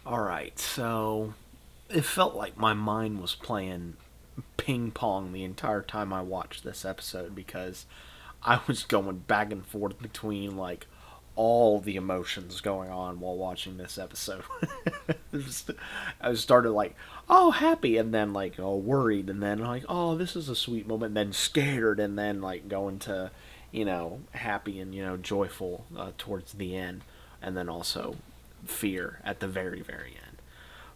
Alright, so it felt like my mind was playing ping pong the entire time I watched this episode because I was going back and forth between all the emotions going on while watching this episode. I started oh, happy, and then oh, worried, and then oh, this is a sweet moment, and then scared, and then going to happy and joyful towards the end, and then also fear at the very very end.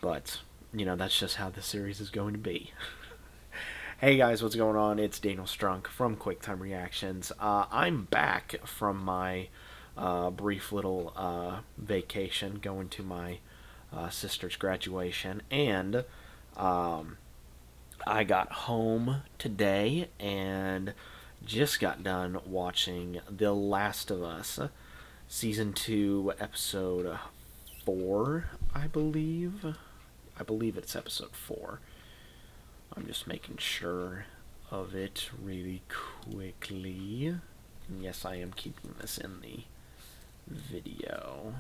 But that's just how the series is going to be. Hey guys, what's going on? It's Daniel Strunk from QuickTime Reactions. I'm back from my brief little vacation, going to my sister's graduation, and I got home today and just got done watching The Last of Us, season 2, episode 4, I believe. I believe it's episode 4. I'm just making sure of it really quickly. And yes, I am keeping this in the video.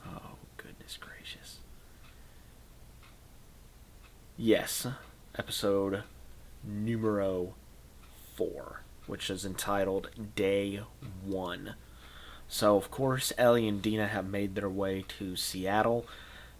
Oh, goodness gracious. Yes, episode numero 4, which is entitled Day 1. So, of course, Ellie and Dina have made their way to Seattle,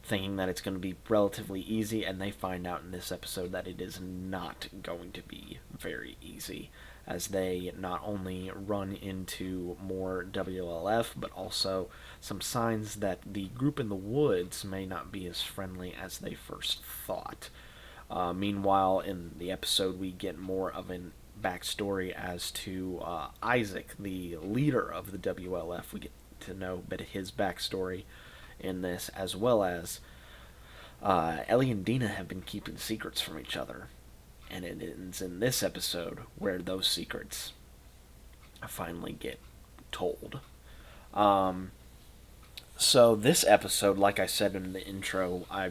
thinking that it's going to be relatively easy, and they find out in this episode that it is not going to be very easy, as they not only run into more WLF, but also some signs that the group in the woods may not be as friendly as they first thought. Meanwhile, in the episode, we get more of an backstory as to Isaac, the leader of the WLF. We get to know a bit of his backstory in this, as well as Ellie and Dina have been keeping secrets from each other. And it ends in this episode where those secrets finally get told. So this episode, like I said in the intro, I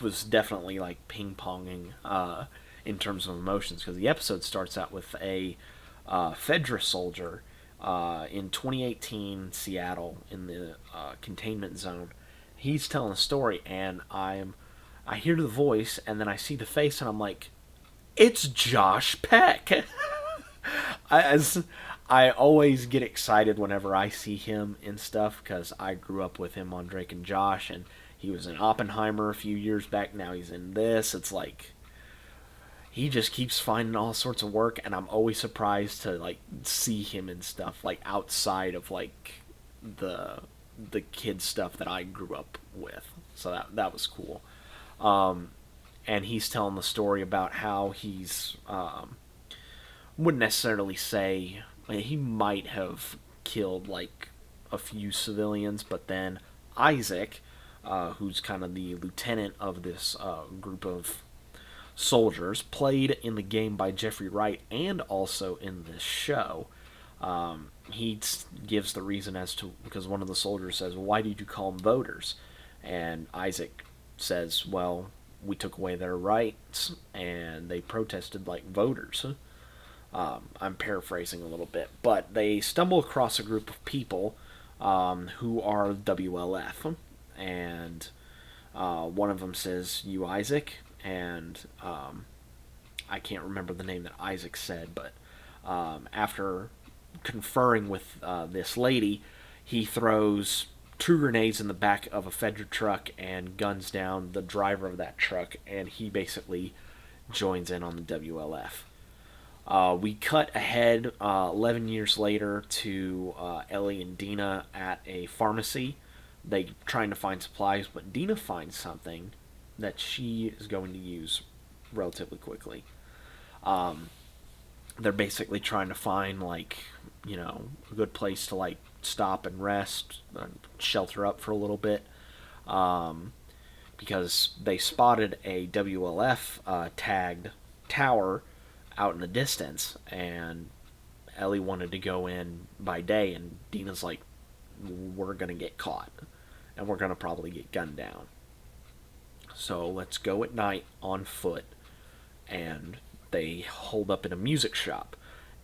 was definitely ping-ponging in terms of emotions, because the episode starts out with a Fedra soldier in 2018 Seattle in the containment zone. He's telling a story, and I hear the voice, and then I see the face, and I'm like, it's Josh Peck. I always get excited whenever I see him in stuff, because I grew up with him on Drake and Josh, and he was in Oppenheimer a few years back. Now he's in this. It's like he just keeps finding all sorts of work, and I'm always surprised to see him in stuff outside of the kid stuff that I grew up with. So that was cool. And he's telling the story about how he's wouldn't necessarily say he might have killed a few civilians, but then Isaac, who's kind of the lieutenant of this group of soldiers, played in the game by Jeffrey Wright and also in this show. He gives the reason as to, because one of the soldiers says, why did you call them voters? And Isaac says, well, we took away their rights and they protested like voters. I'm paraphrasing a little bit, but they stumble across a group of people who are WLF, and one of them says, you Isaac? And I can't remember the name that Isaac said, but after conferring with this lady, he throws 2 grenades in the back of a Fedra truck and guns down the driver of that truck, and he basically joins in on the WLF. We cut ahead 11 years later to Ellie and Dina at a pharmacy. They trying to find supplies, but Dina finds something that she is going to use relatively quickly. They're basically trying to find a good place to stop and rest, shelter up for a little bit, because they spotted a WLF tagged tower out in the distance, and Ellie wanted to go in by day, and Dina's like, we're gonna get caught, and we're gonna probably get gunned down. So let's go at night on foot. And they hold up in a music shop,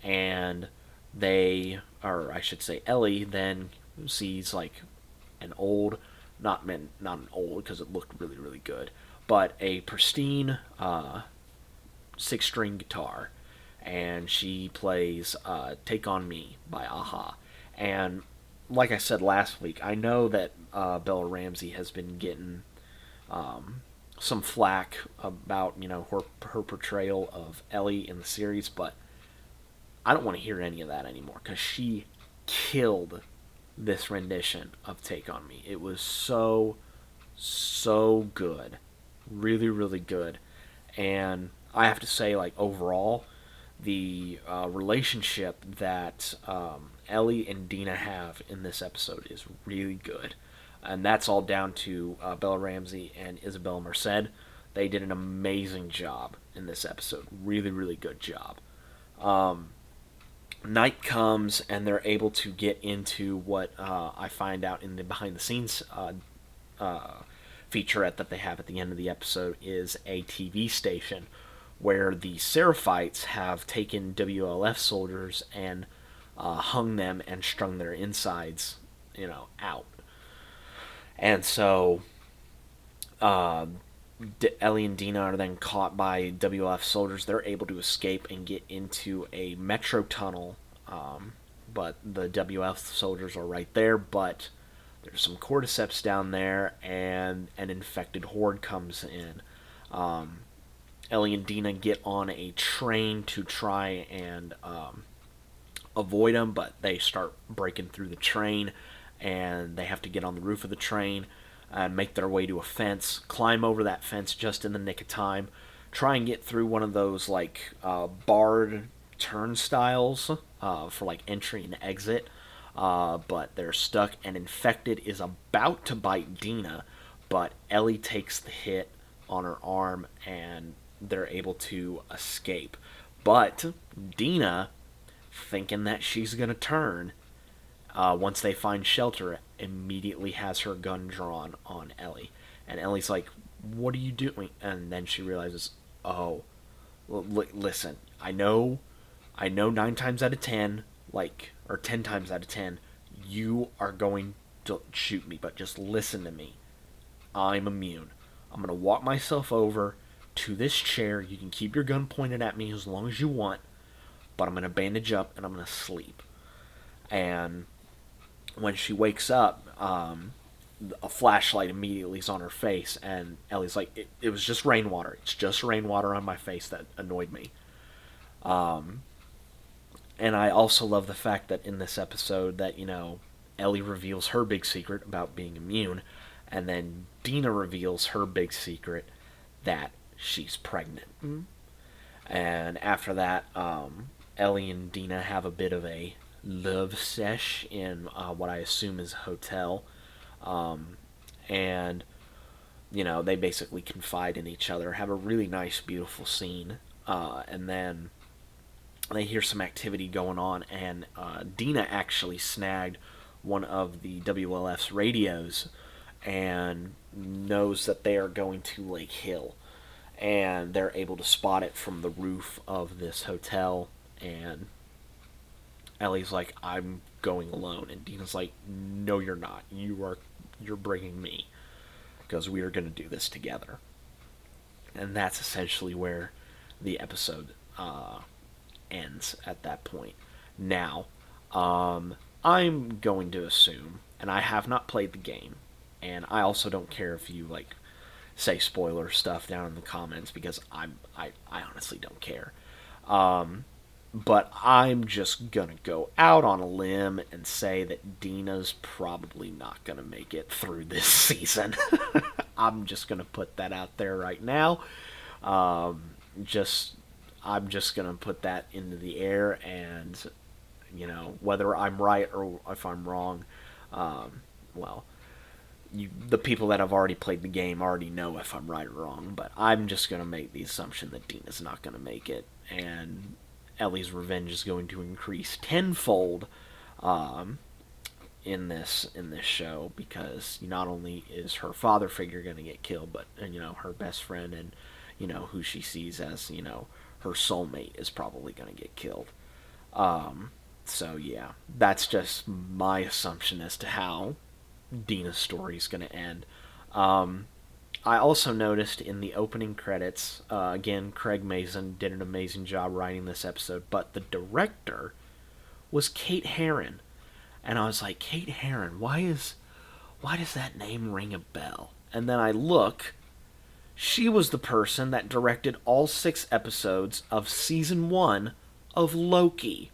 and they or I should say Ellie, then sees like an old, not an old because it looked really really good, but a pristine 6 string guitar, and she plays "Take on Me" by Aha. And like I said last week, I know that Bella Ramsey has been getting some flack about her portrayal of Ellie in the series, but I don't want to hear any of that anymore because she killed this rendition of "Take on Me." It was so good, really really good, and I have to say, like, overall, the relationship that Ellie and Dina have in this episode is really good, and that's all down to Bella Ramsey and Isabella Merced. They did an amazing job in this episode, really really good job. Night comes and they're able to get into what I find out in the behind the scenes featurette that they have at the end of the episode is a TV station where the Seraphites have taken WLF soldiers and hung them and strung their insides, out. And so Ellie and Dina are then caught by WLF soldiers. They're able to escape and get into a metro tunnel, but the WLF soldiers are right there. But there's some cordyceps down there, and an infected horde comes in. Ellie and Dina get on a train to try and avoid them, but they start breaking through the train, and they have to get on the roof of the train and make their way to a fence, climb over that fence just in the nick of time, try and get through one of those like barred turnstiles for like entry and exit, but they're stuck, and infected is about to bite Dina, but Ellie takes the hit on her arm and they're able to escape. But Dina, thinking that she's going to turn, once they find shelter, immediately has her gun drawn on Ellie. And Ellie's like, "What are you doing?" And then she realizes, "Oh, listen, I know 9 times out of 10, or 10 times out of 10, you are going to shoot me, but just listen to me. I'm immune. I'm going to walk myself over to this chair. You can keep your gun pointed at me as long as you want, but I'm going to bandage up and I'm going to sleep." And when she wakes up, a flashlight immediately is on her face, and Ellie's like, it was just rainwater. It's just rainwater on my face that annoyed me. And I also love the fact that in this episode that, Ellie reveals her big secret about being immune, and then Dina reveals her big secret that she's pregnant. Mm-hmm. And after that, Ellie and Dina have a bit of a love sesh in what I assume is a hotel. And, they basically confide in each other, have a really nice, beautiful scene. And then they hear some activity going on, and Dina actually snagged one of the WLF's radios and knows that they are going to Lake Hill. And they're able to spot it from the roof of this hotel, and Ellie's like, "I'm going alone," and Dina's like, "No, you're not. You're bringing me, because we are going to do this together." And that's essentially where the episode ends at that point. Now, I'm going to assume, and I have not played the game, and I also don't care if you say spoiler stuff down in the comments, because I honestly don't care. But I'm just gonna go out on a limb and say that Dina's probably not gonna make it through this season. I'm just gonna put that out there right now. I'm just gonna put that into the air, and whether I'm right or if I'm wrong, well, the people that have already played the game already know if I'm right or wrong. But I'm just gonna make the assumption that Dina's not gonna make it, and Ellie's revenge is going to increase tenfold in this show, because not only is her father figure going to get killed, but her best friend and who she sees as her soulmate is probably going to get killed. So yeah, that's just my assumption as to how Dina's story is going to end. Um, I also noticed in the opening credits, again, Craig Mazin did an amazing job writing this episode, but the director was Kate Herron, and I was like, Kate Herron, why does that name ring a bell? And then I look, she was the person that directed all 6 episodes of season 1 of Loki.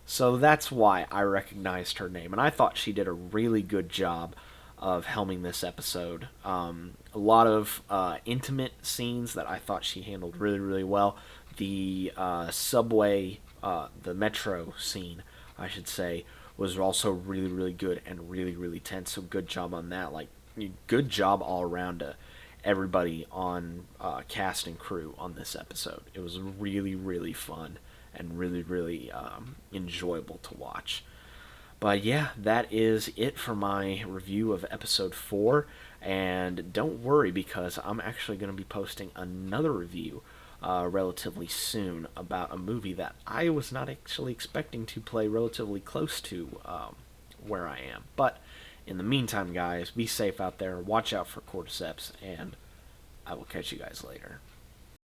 So that's why I recognized her name, and I thought she did a really good job of helming this episode. A lot of intimate scenes that I thought she handled really, really well. The subway, the metro scene, I should say, was also really, really good and really, really tense. So good job on that. Like, good job all around to everybody on cast and crew on this episode. It was really, really fun and really, really enjoyable to watch. But yeah, that is it for my review of episode 4. And don't worry, because I'm actually going to be posting another review relatively soon about a movie that I was not actually expecting to play relatively close to where I am. But in the meantime, guys, be safe out there, watch out for cordyceps, and I will catch you guys later.